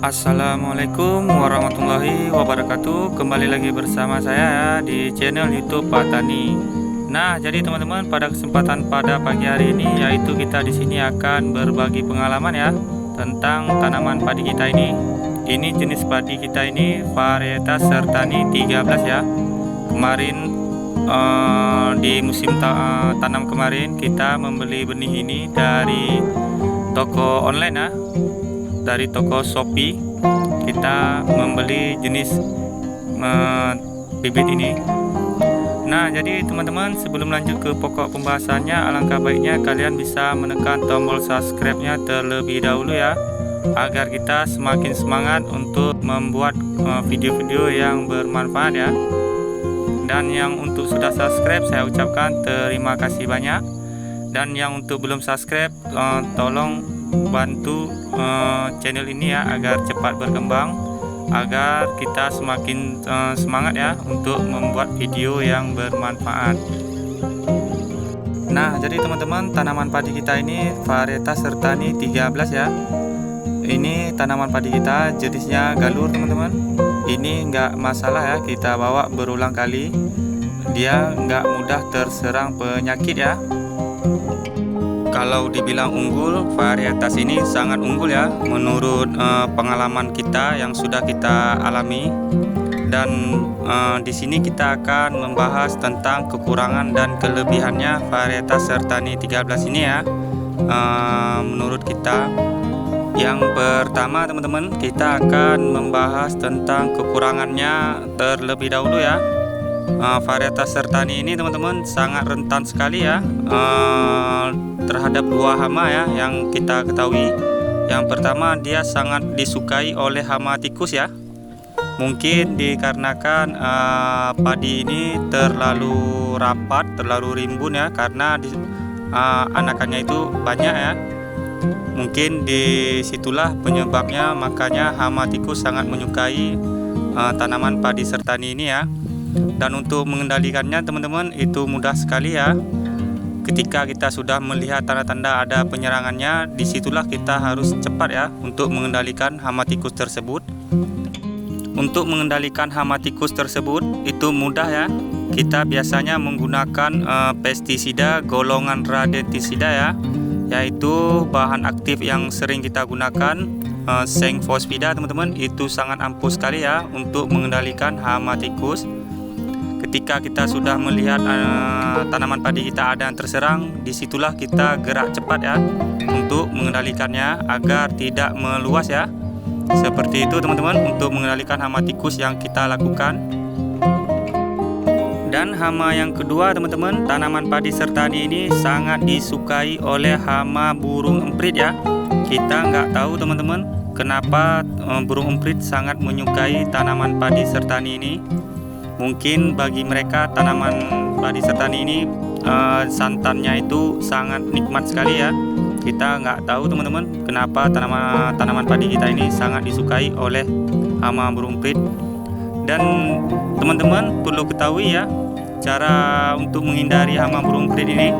Assalamualaikum warahmatullahi wabarakatuh. Kembali lagi bersama saya ya di channel YouTube Pak Tani. Nah, jadi teman-teman, pada kesempatan pada pagi hari ini yaitu kita di sini akan berbagi pengalaman ya tentang tanaman padi kita ini. Ini jenis padi kita ini varietas Sertani 13 ya. Kemarin di musim tanam kemarin kita membeli benih ini dari toko online ya, dari toko Shopee. Kita membeli jenis bibit ini. Nah, jadi teman-teman, sebelum lanjut ke pokok pembahasannya, alangkah baiknya kalian bisa menekan tombol subscribe-nya terlebih dahulu ya, agar kita semakin semangat untuk membuat video-video yang bermanfaat ya. Dan yang untuk sudah subscribe, saya ucapkan terima kasih banyak. Dan yang untuk belum subscribe, tolong bantu channel ini ya agar cepat berkembang, agar kita semakin semangat ya untuk membuat video yang bermanfaat. Nah, jadi teman-teman, tanaman padi kita ini varietas Sertani 13 ya. Ini tanaman padi kita jenisnya galur teman-teman. Ini nggak masalah ya, kita bawa berulang kali. Dia nggak mudah terserang penyakit ya. Kalau dibilang unggul, varietas ini sangat unggul ya menurut pengalaman kita yang sudah kita alami. Dan di sini kita akan membahas tentang kekurangan dan kelebihannya varietas Sertani 13 ini ya. Menurut kita, yang pertama teman-teman, kita akan membahas tentang kekurangannya terlebih dahulu ya. Varietas Sertani ini teman-teman sangat rentan sekali ya terhadap dua hama ya yang kita ketahui. Yang pertama, dia sangat disukai oleh hama tikus ya. Mungkin dikarenakan padi ini terlalu rapat, terlalu rimbun ya, karena anakannya itu banyak ya. Mungkin disitulah penyebabnya, makanya hama tikus sangat menyukai tanaman padi Sertani ini ya. Dan untuk mengendalikannya teman-teman itu mudah sekali ya. Ketika kita sudah melihat tanda-tanda ada penyerangannya, disitulah kita harus cepat ya untuk mengendalikan hama tikus tersebut. Untuk mengendalikan hama tikus tersebut itu mudah ya. Kita biasanya menggunakan pestisida golongan radentisida ya, yaitu bahan aktif yang sering kita gunakan, sengfosfida teman-teman. Itu sangat ampuh sekali ya untuk mengendalikan hama tikus. Ketika kita sudah melihat tanaman padi kita ada yang terserang, disitulah kita gerak cepat ya untuk mengendalikannya agar tidak meluas ya. Seperti itu teman-teman untuk mengendalikan hama tikus yang kita lakukan. Dan hama yang kedua teman-teman, tanaman padi Sertani ini sangat disukai oleh hama burung emprit ya. Kita nggak tahu teman-teman kenapa burung emprit sangat menyukai tanaman padi Sertani ini. Mungkin bagi mereka tanaman padi Sertani ini santannya itu sangat nikmat sekali ya. Kita nggak tahu teman-teman kenapa tanaman padi kita ini sangat disukai oleh hama burung emprit. Dan teman-teman perlu ketahui ya, cara untuk menghindari hama burung emprit ini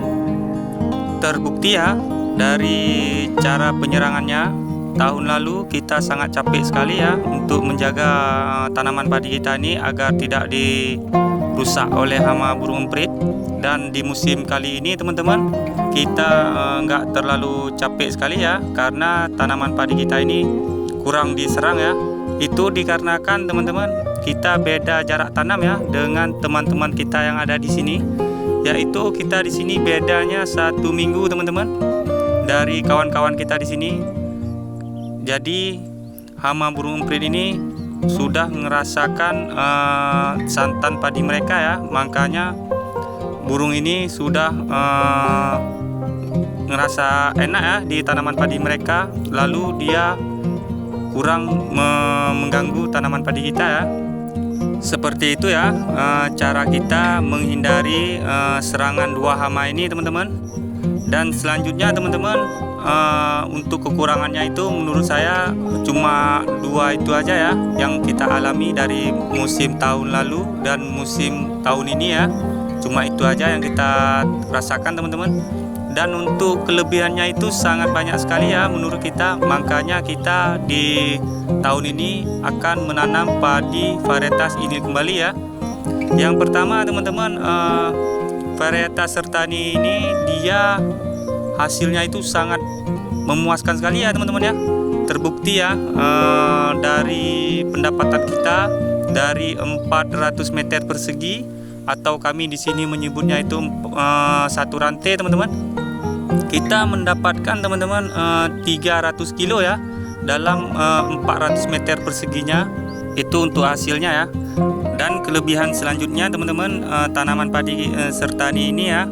terbukti ya dari cara penyerangannya. Tahun lalu kita sangat capek sekali ya untuk menjaga tanaman padi kita ini agar tidak dirusak oleh hama burung emprit. Dan di musim kali ini teman-teman, kita nggak terlalu capek sekali ya, karena tanaman padi kita ini kurang diserang ya. Itu dikarenakan teman-teman kita beda jarak tanam ya dengan teman-teman kita yang ada di sini. Yaitu kita di sini bedanya 1 minggu teman-teman dari kawan-kawan kita di sini. Jadi hama burung emprit ini sudah merasakan santan padi mereka ya, makanya burung ini sudah ngerasa enak ya di tanaman padi mereka, lalu dia kurang mengganggu tanaman padi kita ya. Seperti itu ya cara kita menghindari serangan dua hama ini teman-teman. Dan selanjutnya teman-teman, untuk kekurangannya itu menurut saya cuma dua itu aja ya yang kita alami dari musim tahun lalu dan musim tahun ini ya. Cuma itu aja yang kita rasakan teman-teman. Dan untuk kelebihannya itu sangat banyak sekali ya menurut kita. Makanya kita di tahun ini akan menanam padi varietas ini kembali ya. Yang pertama teman-teman, varietas Sertani ini dia hasilnya itu sangat memuaskan sekali ya teman-teman ya. Terbukti ya dari pendapatan kita dari 400 meter persegi, atau kami di sini menyebutnya itu satu rantai teman-teman. Kita mendapatkan teman-teman 300 kilo ya dalam 400 meter perseginya, itu untuk hasilnya ya. Dan kelebihan selanjutnya teman-teman, tanaman padi Sertani ini ya,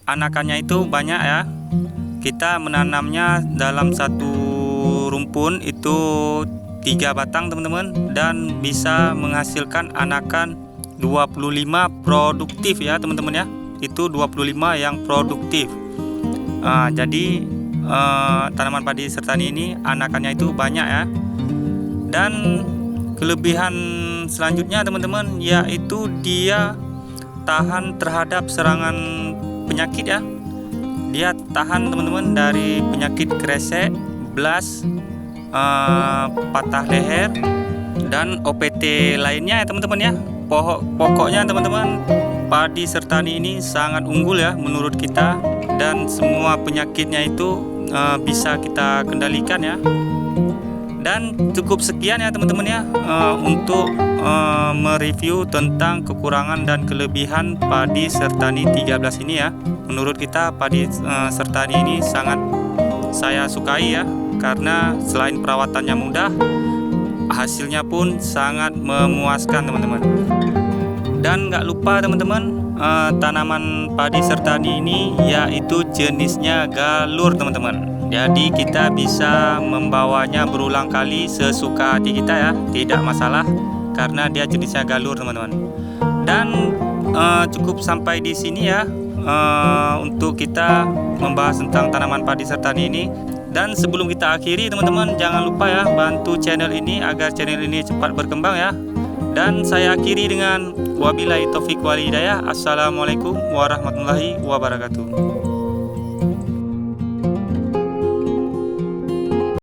anakannya itu banyak ya. Kita menanamnya dalam satu rumpun itu 3 batang teman-teman, dan bisa menghasilkan anakan 25 produktif ya teman-teman ya. Itu 25 yang produktif. Jadi tanaman padi Sertani ini anakannya itu banyak ya. Dan kelebihan selanjutnya teman-teman, yaitu dia tahan terhadap serangan penyakit ya. Dia tahan teman-teman dari penyakit kresek, blas, patah leher, dan OPT lainnya ya teman-teman ya. Pokoknya teman-teman, padi Sertani ini sangat unggul ya menurut kita, dan semua penyakitnya itu bisa kita kendalikan ya. Dan cukup sekian ya teman-teman ya untuk mereview tentang kekurangan dan kelebihan padi Sertani 13 ini ya. Menurut kita padi Sertani ini sangat saya sukai ya, karena selain perawatannya mudah, hasilnya pun sangat memuaskan teman-teman. Dan nggak lupa teman-teman, tanaman padi Sertani ini yaitu jenisnya galur teman-teman. Jadi kita bisa membawanya berulang kali sesuka hati kita ya, tidak masalah, karena dia jenisnya galur teman-teman. Dan cukup sampai di sini ya untuk kita membahas tentang tanaman padi Sertani ini. Dan sebelum kita akhiri teman-teman, jangan lupa ya bantu channel ini agar channel ini cepat berkembang ya. Dan saya akhiri dengan wabillahi taufik wal hidayah. Assalamualaikum warahmatullahi wabarakatuh.